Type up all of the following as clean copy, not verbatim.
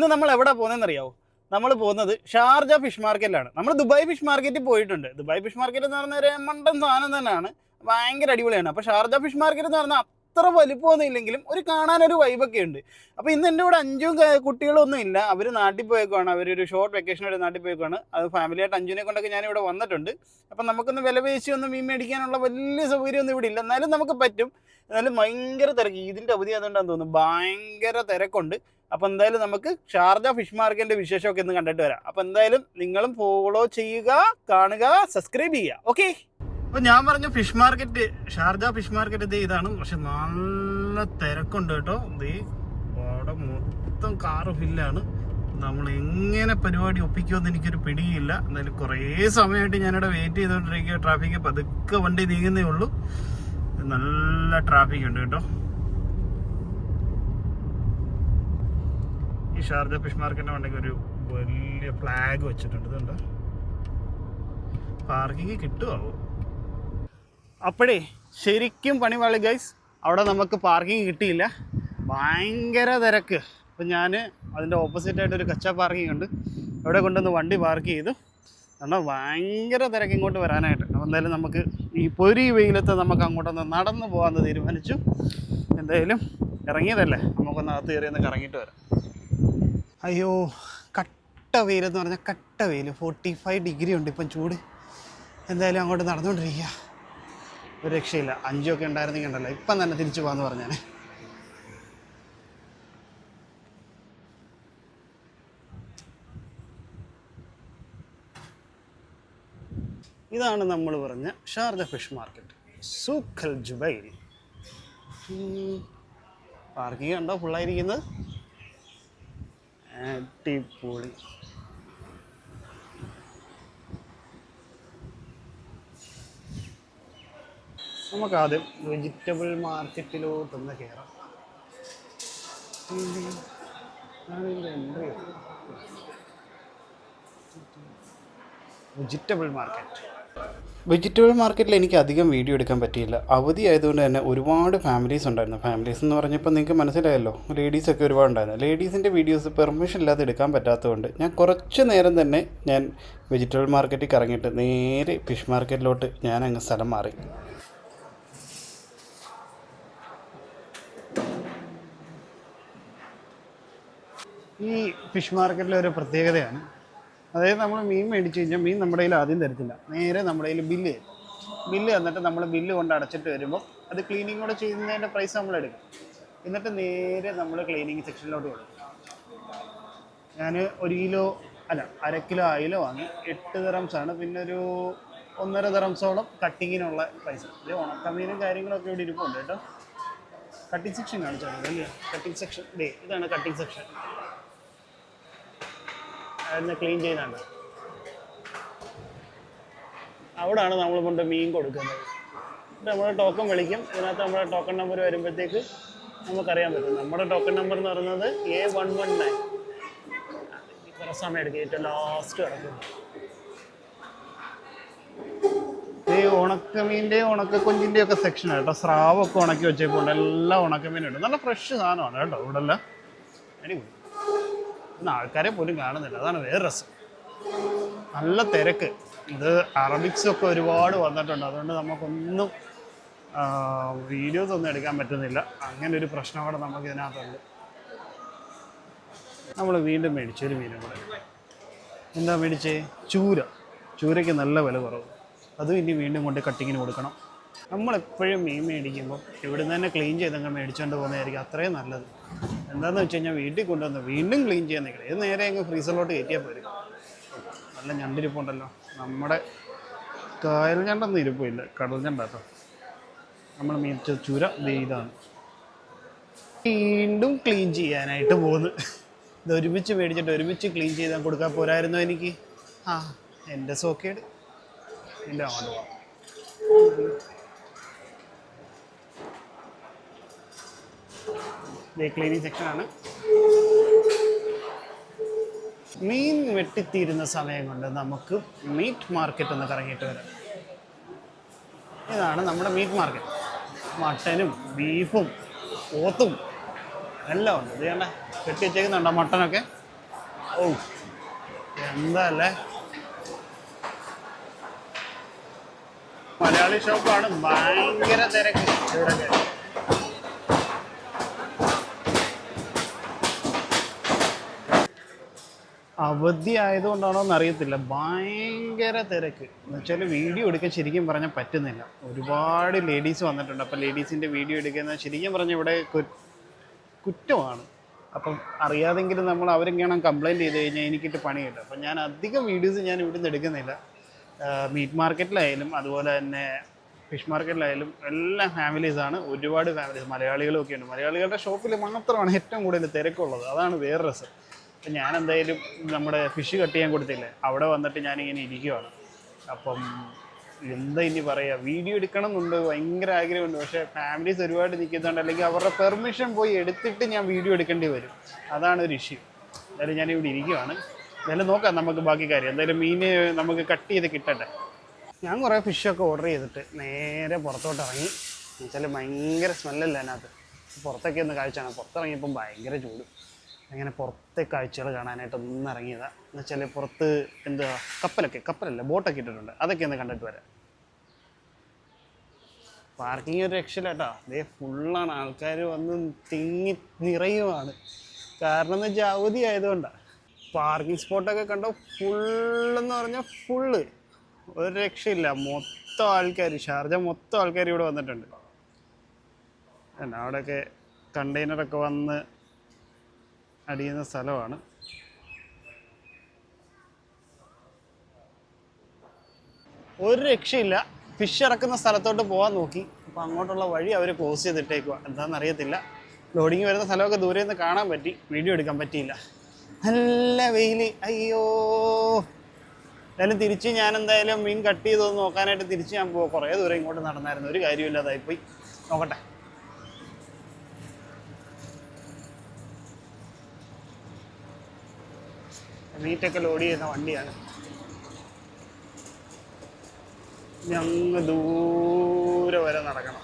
ഇന്ന് നമ്മൾ എവിടെ പോകുന്നതെന്ന് അറിയാവോ? നമ്മൾ പോകുന്നത് ഷാർജ ഫിഷ് മാർക്കറ്റിലാണ്. നമ്മൾ ദുബായ് ഫിഷ് മാർക്കറ്റിൽ പോയിട്ടുണ്ട്. ദുബായ് ഫിഷ് മാർക്കറ്റ് എന്ന് പറഞ്ഞാൽ ഒരു മണ്ടൻ സാധനം തന്നെയാണ്, ഭയങ്കര അടിപൊളിയാണ്. അപ്പോൾ ഷാർജ ഫിഷ് മാർക്കറ്റ് എന്ന് പറഞ്ഞാൽ അത്ര വലിപ്പമൊന്നും ഇല്ലെങ്കിലും ഒരു കാണാനൊരു വൈബൊക്കെ ഉണ്ട്. അപ്പോൾ ഇന്ന് എൻ്റെ കൂടെ അഞ്ചും കുട്ടികളൊന്നും ഇല്ല, അവർ നാട്ടിൽ പോയേക്കുവാണ്. അവരൊരു ഷോർട്ട് വെക്കേഷനായിട്ട് നാട്ടിൽ പോയേക്കുവാണ്. അത് ഫാമിലിയായിട്ട് അഞ്ചുനെ കൊണ്ടൊക്കെ ഞാനിവിടെ വന്നിട്ടുണ്ട്. അപ്പം നമുക്കൊന്ന് വില പേശി ഒന്നും മീൻ മേടിക്കാനുള്ള വലിയ സൗകര്യമൊന്നും ഇവിടെ ഇല്ല, എന്നാലും നമുക്ക് പറ്റും. എന്നാലും ഭയങ്കര തിരക്ക്, ഇതിൻ്റെ അവധി അതുകൊണ്ടാന്ന് തോന്നുന്നു, ഭയങ്കര തിരക്കുണ്ട്. അപ്പോൾ എന്തായാലും നമുക്ക് ഷാർജ ഫിഷ് മാർക്കറ്റിൻ്റെ വിശേഷമൊക്കെ ഒന്ന് കണ്ടിട്ട് വരാം. അപ്പോൾ എന്തായാലും നിങ്ങളും ഫോളോ ചെയ്യുക, കാണുക, സബ്സ്ക്രൈബ് ചെയ്യുക. ഓക്കെ, അപ്പോൾ ഞാൻ പറഞ്ഞ fish market, Sharjah fish market ഇത് ഇതാണ്. പക്ഷെ നല്ല തിരക്കുണ്ട് കേട്ടോ. ഇത് അവിടെ മൊത്തം കാറ് ഫില്ലാണ്. നമ്മൾ എങ്ങനെ പരിപാടി ഒപ്പിക്കുമെന്ന് എനിക്കൊരു പിടിയില്ല. എന്നാലും കുറേ സമയമായിട്ട് ഞാനിവിടെ വെയിറ്റ് ചെയ്തുകൊണ്ടിരിക്കുക. ട്രാഫിക്ക് പതുക്കെ വണ്ടി നീങ്ങുന്നേ ഉള്ളൂ. നല്ല ട്രാഫിക് ഉണ്ട് കേട്ടോ. ഈ ഷാർജ ഫിഷ് മാർക്കറ്റിൻ്റെ വണ്ടിക്ക് ഒരു വലിയ ഫ്ലാഗ് വെച്ചിട്ടുണ്ട്. ഇതുണ്ട്, പാർക്കിങ് കിട്ടുമോ? അപ്പോഴേ ശരിക്കും പണിവാളി ഗൈസ്, അവിടെ നമുക്ക് പാർക്കിങ് കിട്ടിയില്ല, ഭയങ്കര തിരക്ക്. അപ്പം ഞാൻ അതിൻ്റെ ഓപ്പോസിറ്റായിട്ടൊരു കച്ച പാർക്കിംഗ് ഉണ്ട്, അവിടെ കൊണ്ടുവന്ന് വണ്ടി പാർക്ക് ചെയ്തു. കാരണം ഭയങ്കര തിരക്ക് ഇങ്ങോട്ട് വരാനായിട്ട്. അപ്പോൾ എന്തായാലും നമുക്ക് ഈ പൊരി വെയിലത്ത് നമുക്ക് അങ്ങോട്ടൊന്ന് നടന്നു പോകാമെന്ന് തീരുമാനിച്ചു. എന്തായാലും ഇറങ്ങിയതല്ലേ, നമുക്കൊന്ന് അകത്ത് കയറി ഒന്ന് കറങ്ങിയിട്ട് വരാം. അയ്യോ, കട്ട വെയിലെന്ന് പറഞ്ഞാൽ കട്ട വെയിൽ, 45 ഡിഗ്രി ഉണ്ട് ഇപ്പം ചൂട്. എന്തായാലും അങ്ങോട്ട് നടന്നുകൊണ്ടിരിക്കുക, ഒരു രക്ഷയില്ല. അഞ്ചൊക്കെ ഉണ്ടായിരുന്നെങ്കിൽ ഉണ്ടല്ലോ ഇപ്പം തന്നെ തിരിച്ചു പോകാമെന്ന് പറഞ്ഞാൽ. ഇതാണ് നമ്മൾ പറഞ്ഞ ഷാർജ ഫിഷ് മാർക്കറ്റ്, സൂഖ് അൽ ജുബൈൽ. പാർക്കിംഗ് കണ്ടോ ഫുള്ളായിരിക്കുന്നത്, അടിപൊളി. നമുക്കാദ്യം വെജിറ്റബിൾ മാർക്കറ്റിലോട്ടൊന്ന് കയറാം. വെജിറ്റബിൾ മാർക്കറ്റിൽ എനിക്ക് അധികം വീഡിയോ എടുക്കാൻ പറ്റിയില്ല, അവധി ആയതുകൊണ്ട് തന്നെ. ഒരുപാട് ഫാമിലീസ് ഉണ്ടായിരുന്നു. ഫാമിലീസ് എന്ന് പറഞ്ഞപ്പോൾ നിങ്ങൾക്ക് മനസ്സിലായല്ലോ, ലേഡീസൊക്കെ ഒരുപാടുണ്ടായിരുന്നു. ലേഡീസിൻ്റെ വീഡിയോസ് പെർമിഷൻ ഇല്ലാതെ എടുക്കാൻ പറ്റാത്തതുകൊണ്ട് ഞാൻ കുറച്ച് നേരം തന്നെ ഞാൻ വെജിറ്റബിൾ മാർക്കറ്റിൽ കറങ്ങിയിട്ട് നേരെ ഫിഷ് മാർക്കറ്റിലോട്ട് ഞാൻ അങ്ങ് സ്ഥലം മാറി. ഈ ഫിഷ് മാർക്കറ്റിലെ ഒരു പ്രത്യേകതയാണ്, അതായത് നമ്മൾ മീൻ മേടിച്ച് കഴിഞ്ഞാൽ മീൻ നമ്മുടെ കയ്യിൽ ആദ്യം തരത്തില്ല, നേരെ നമ്മുടെ കയ്യിൽ ബില്ല് തന്നിട്ട് നമ്മൾ ബില്ല് കൊണ്ട് അടച്ചിട്ട് വരുമ്പോൾ അത് ക്ലീനിങ് കൂടെ ചെയ്യുന്നതിൻ്റെ പ്രൈസ് നമ്മൾ എടുക്കും. എന്നിട്ട് നേരെ നമ്മൾ ക്ലീനിങ് സെക്ഷനിലോട്ട് കൊടുക്കും. ഞാൻ 1 കിലോ അല്ല 1/2 കിലോ അയില വാങ്ങി, 8 ദിറംസാണ്. പിന്നെ ഒരു 1.5 ദിറംസോളം കട്ടിങ്ങിനുള്ള പൈസ. ഇത് ഉണക്കമീനും കാര്യങ്ങളൊക്കെ ഇവിടെ ഇരിപ്പുണ്ട് കേട്ടോ. കട്ടിങ് സെക്ഷൻ കാണിച്ചാൽ അല്ലേ, കട്ടിങ് സെക്ഷൻ. ഇതാണ് കട്ടിങ് സെക്ഷൻ. അതിന് ക്ലീൻ ചെയ്യുന്നുണ്ട്, അവിടെയാണ് നമ്മൾ കൊണ്ട് മീൻ കൊടുക്കുന്നത്. നമ്മൾ ടോക്കൺ വിളിക്കും, ഇതിനകത്ത് നമ്മുടെ ടോക്കൺ നമ്പർ വരുമ്പോഴത്തേക്ക് നമുക്കറിയാൻ പറ്റും. നമ്മുടെ ടോക്കൺ നമ്പർ എന്ന് പറയുന്നത് A119. കുറേ സമയം എടുക്കും, ഏറ്റവും ലാസ്റ്റ് കിടക്കും. ഈ ഉണക്കമീൻ്റെയും ഉണക്കക്കൊഞ്ചിൻ്റെയും ഒക്കെ സെക്ഷനാണ് കേട്ടോ. സ്രാവൊക്കെ ഉണക്കി വെച്ചേക്കുണ്ട്, എല്ലാം ഉണക്കമീനുണ്ട്. നല്ല ഫ്രഷ് സാധനമാണ് കേട്ടോ ഇവിടെ എല്ലാം. അടിപൊളി. ഇന്ന് ആൾക്കാരെ പോലും കാണുന്നില്ല, അതാണ് വേറെ രസം. നല്ല തിരക്ക്. ഇത് അറബിക്സൊക്കെ ഒരുപാട് വന്നിട്ടുണ്ട്, അതുകൊണ്ട് നമുക്കൊന്നും വീഡിയോസ് ഒന്നും എടുക്കാൻ പറ്റുന്നില്ല. അങ്ങനെ ഒരു പ്രശ്നം കൂടെ നമുക്ക് ഇതിനകത്തുണ്ട്. നമ്മൾ വീണ്ടും മേടിച്ചൊരു മീനും കൂടെ. എന്താ മേടിച്ചേ? ചൂരയ്ക്ക് നല്ല വില കുറവ്. അതും ഇനി വീണ്ടും കൊണ്ട് കട്ടിങ്ങിന് കൊടുക്കണം. നമ്മളെപ്പോഴും മീൻ മേടിക്കുമ്പോൾ ഇവിടുന്ന് തന്നെ ക്ലീൻ ചെയ്തങ്ങ് മേടിച്ചുകൊണ്ട് പോകുന്നതായിരിക്കും അത്രയും നല്ലത്. എന്താണെന്ന് വെച്ച് കഴിഞ്ഞാൽ വീട്ടിൽ കൊണ്ടുവന്ന് വീണ്ടും ക്ലീൻ ചെയ്യാൻ നിൽക്കണം. ഇത് നേരെ അങ്ങ് ഫ്രീസറിലോട്ട് കയറ്റിയാൽ പോരും. നല്ല ഞണ്ടിരിപ്പുണ്ടല്ലോ, നമ്മുടെ കായൽ ഞണ്ടൊന്നും ഇരിപ്പില്ല, കടൽ ഞണ്ടാട്ടോ. നമ്മൾ മേടിച്ച ചൂര ഇതാണ്. വീണ്ടും ക്ലീൻ ചെയ്യാനായിട്ട് പോകുന്നു. ഇത് ഒരുമിച്ച് മേടിച്ചിട്ട് ഒരുമിച്ച് ക്ലീൻ ചെയ്താൽ കൊടുക്കാൻ പോരായിരുന്നു എനിക്ക്. എൻ്റെ സോക്കേട് എൻ്റെ അങ്ങോട്ട് പോകാം. ക്ലീനിങ് സെക്ഷനാണ്. മീൻ വെട്ടിത്തീരുന്ന സമയം കൊണ്ട് നമുക്ക് മീറ്റ് മാർക്കറ്റ് ഒന്ന് കറങ്ങിയിട്ട് വരാം. ഇതാണ് നമ്മുടെ മീറ്റ് മാർക്കറ്റ്. മട്ടനും ബീഫും പോത്തും എല്ലാം ഉണ്ട്. ഇത് കണ്ട കെട്ടി വെച്ചേക്കുന്നുണ്ടോ മട്ടനൊക്കെ? ഓ എന്താ അല്ലേ, മലയാളി ഷോപ്പാണ്, ഭയങ്കര തിരക്ക് ഇവിടെയൊക്കെ. അവധി ആയതുകൊണ്ടാണോ എന്നറിയത്തില്ല, ഭയങ്കര തിരക്ക് എന്ന് വെച്ചാൽ വീഡിയോ എടുക്കാൻ ശരിക്കും പറഞ്ഞാൽ പറ്റുന്നില്ല. ഒരുപാട് ലേഡീസ് വന്നിട്ടുണ്ട്. അപ്പോൾ ലേഡീസിൻ്റെ വീഡിയോ എടുക്കുന്നത് ശരിക്കും പറഞ്ഞാൽ ഇവിടെ കുറ്റമാണ്. അപ്പം അറിയാതെങ്കിലും നമ്മൾ അവരെങ്ങനെ കംപ്ലയിൻറ്റ് ചെയ്ത് കഴിഞ്ഞാൽ എനിക്കിട്ട് പണി കിട്ടും. അപ്പം ഞാൻ അധികം വീഡിയോസ് ഞാൻ ഇവിടുന്ന് എടുക്കുന്നില്ല. മീറ്റ് മാർക്കറ്റിലായാലും അതുപോലെ തന്നെ ഫിഷ് മാർക്കറ്റിലായാലും എല്ലാ ഫാമിലീസാണ്, ഒരുപാട് ഫാമിലീസ്, മലയാളികളും ഒക്കെ ഉണ്ട്. മലയാളികളുടെ ഷോപ്പിൽ മാത്രമാണ് ഏറ്റവും കൂടുതൽ തിരക്കുള്ളത്. അതാണ് വേറെ രസം. അപ്പം ഞാൻ എന്തായാലും നമ്മുടെ ഫിഷ് കട്ട് ചെയ്യാൻ കൊടുത്തില്ലേ, അവിടെ വന്നിട്ട് ഞാനിങ്ങനെ ഇരിക്കുവാണ്. അപ്പം എന്താ ഇനി പറയുക, വീഡിയോ എടുക്കണം എന്നുണ്ട്, ഭയങ്കര ആഗ്രഹമുണ്ട്. പക്ഷേ ഫാമിലീസ് ഒരുപാട് നിൽക്കുന്നുണ്ട്, അല്ലെങ്കിൽ അവരുടെ പെർമിഷൻ പോയി എടുത്തിട്ട് ഞാൻ വീഡിയോ എടുക്കേണ്ടി വരും. അതാണ് ഒരു ഇഷ്യൂ. എന്തായാലും ഞാനിവിടെ ഇരിക്കുവാണ്. എന്തായാലും നോക്കാം നമുക്ക് ബാക്കി കാര്യം. എന്തായാലും മീൻ നമുക്ക് കട്ട് ചെയ്ത് കിട്ടട്ടെ. ഞാൻ കുറേ ഫിഷൊക്കെ ഓർഡർ ചെയ്തിട്ട് നേരെ പുറത്തോട്ട് ഇറങ്ങി. എന്നുവെച്ചാൽ ഭയങ്കര സ്മെല്ലല്ല അതിനകത്ത്. പുറത്തൊക്കെ ഒന്ന് കാഴ്ചയാണ്. പുറത്തിറങ്ങിയപ്പം ഭയങ്കര ചൂട്. അങ്ങനെ പുറത്തെ കാഴ്ചകൾ കാണാനായിട്ട് ഒന്ന് ഇറങ്ങിയതാണ്. എന്നുവെച്ചാൽ പുറത്ത് എന്താ കപ്പലല്ല ബോട്ടൊക്കെ ഇട്ടിട്ടുണ്ട്. അതൊക്കെ ഒന്ന് കണ്ടിട്ട് വരാം. പാർക്കിംഗ് ഒരു രക്ഷയില്ല കേട്ടോ. അതേ ഫുള്ളാണ്, ആൾക്കാർ വന്ന് തിങ്ങി നിറയുവാണ്. കാരണം എന്ന് വെച്ചാൽ അവധി ആയതുകൊണ്ടാണ്. പാർക്കിംഗ് സ്പോട്ടൊക്കെ കണ്ടോ, ഫുള്ളെന്ന് പറഞ്ഞാൽ ഫുള്ള്, ഒരു രക്ഷയില്ല. മൊത്തം ആൾക്കാർ, ഷാർജ മൊത്തം ആൾക്കാർ ഇവിടെ വന്നിട്ടുണ്ട്. എന്നാ അവിടെയൊക്കെ കണ്ടെയ്നറൊക്കെ വന്ന് അടിയുന്ന സ്ഥലമാണ്. ഒരു രക്ഷയില്ല. ഫിഷ് ഇറക്കുന്ന സ്ഥലത്തോട്ട് പോകാൻ നോക്കി, അപ്പോൾ അങ്ങോട്ടുള്ള വഴി അവർ ക്ലോസ് ചെയ്തിട്ടേക്കുക. എന്താണെന്നറിയത്തില്ല. ലോഡിങ് വരുന്ന സ്ഥലമൊക്കെ ദൂരെ നിന്ന് കാണാൻ പറ്റി, വീഡിയോ എടുക്കാൻ പറ്റിയില്ല. നല്ല വെയിൽ, അയ്യോ. എന്തായാലും തിരിച്ച് ഞാൻ എന്തായാലും മീൻ കട്ട് ചെയ്തൊന്ന് നോക്കാനായിട്ട് തിരിച്ച് ഞാൻ പോകാം. കുറേ ദൂരം ഇങ്ങോട്ട് നടന്നായിരുന്നു, ഒരു കാര്യമില്ലാതായിപ്പോയി. നോക്കട്ടെ. മീറ്റൊക്കെ ലോഡ് ചെയ്യുന്ന വണ്ടിയാണ്. ഞങ്ങൾ ദൂരെ വരെ നടക്കണം.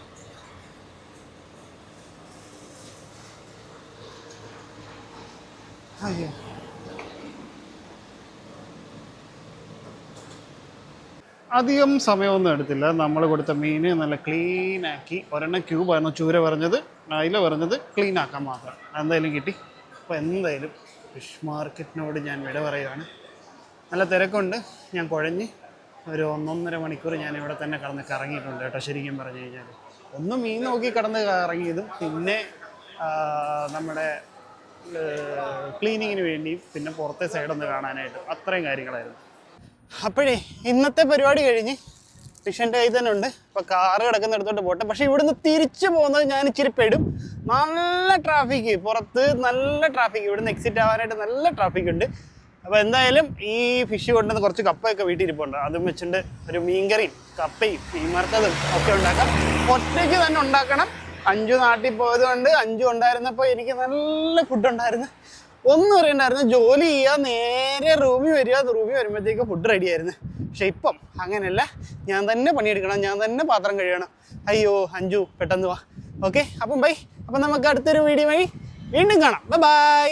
അയ്യോ, അധികം സമയമൊന്നും എടുത്തില്ല. നമ്മൾ കൊടുത്ത മീൻ നല്ല ക്ലീനാക്കി, ഒരെണ്ണം ക്യൂബായിരുന്നു ചൂര പറഞ്ഞത്, അയില പറഞ്ഞത് ക്ലീൻ ആക്കാൻ മാത്രം. എന്തായാലും കിട്ടി. അപ്പോൾ എന്തായാലും ഫിഷ് മാർക്കറ്റിനോട് ഞാൻ വിട പറയുകയാണ്. നല്ല തിരക്കുണ്ട്. ഞാൻ കുഴഞ്ഞ് ഒരു 1.5 മണിക്കൂർ ഞാൻ ഇവിടെ തന്നെ കടന്ന് കറങ്ങിയിട്ടുണ്ട് കേട്ടോ. ശരിക്കും പറഞ്ഞു കഴിഞ്ഞാൽ ഒന്ന് മീൻ നോക്കി കടന്ന് കറങ്ങിയതും, പിന്നെ നമ്മുടെ ക്ലീനിങ്ങിന് വേണ്ടിയും, പിന്നെ പുറത്തെ സൈഡൊന്ന് കാണാനായിട്ട്, അത്രയും കാര്യങ്ങളായിരുന്നു. അപ്പോഴേ ഇന്നത്തെ പരിപാടി കഴിഞ്ഞ് ഫിഷിൻ്റെ കയ്യിൽ തന്നെ ഉണ്ട്. ഇപ്പോൾ കാറ് കിടക്കുന്നിടത്തോട്ട് പോട്ടെ. പക്ഷേ ഇവിടുന്ന് തിരിച്ചു പോകുന്നത് ഞാൻ ഇച്ചിരി പെടും. നല്ല ട്രാഫിക്ക്, പുറത്ത് നല്ല ട്രാഫിക്ക്. ഇവിടുന്ന് എക്സിറ്റ് ആവാനായിട്ട് നല്ല ട്രാഫിക് ഉണ്ട്. അപ്പോൾ എന്തായാലും ഈ ഫിഷ് കൊണ്ടുവന്ന് കുറച്ച് കപ്പയൊക്കെ വീട്ടിൽ ഇരിപ്പുണ്ട്. അതും വെച്ചിട്ട് ഒരു മീൻകറിയും കപ്പയും മീൻ വറുത്തതും ഒക്കെ ഉണ്ടാക്കാം. ഒറ്റയ്ക്ക് തന്നെ ഉണ്ടാക്കണം. അഞ്ചു നാട്ടിൽ പോയതുകൊണ്ട്, അഞ്ചു ഉണ്ടായിരുന്നപ്പോൾ എനിക്ക് നല്ല ഫുഡ് ഉണ്ടായിരുന്നു. ഒന്നും അറിയണ്ടായിരുന്നു. ജോലി ചെയ്യുക, നേരെ റൂമിൽ വരിക, റൂമിൽ വരുമ്പോഴത്തേക്ക് ഫുഡ് റെഡി ആയിരുന്നു. പക്ഷെ ഇപ്പം അങ്ങനെയല്ല, ഞാൻ തന്നെ പണിയെടുക്കണം, ഞാൻ തന്നെ പാത്രം കഴുകണം. അയ്യോ അഞ്ചു പെട്ടെന്ന് വാ. ഓക്കെ, അപ്പം ബൈ. അപ്പം നമുക്ക് അടുത്തൊരു വീഡിയോ വഴി വീണ്ടും കാണാം. ബൈ.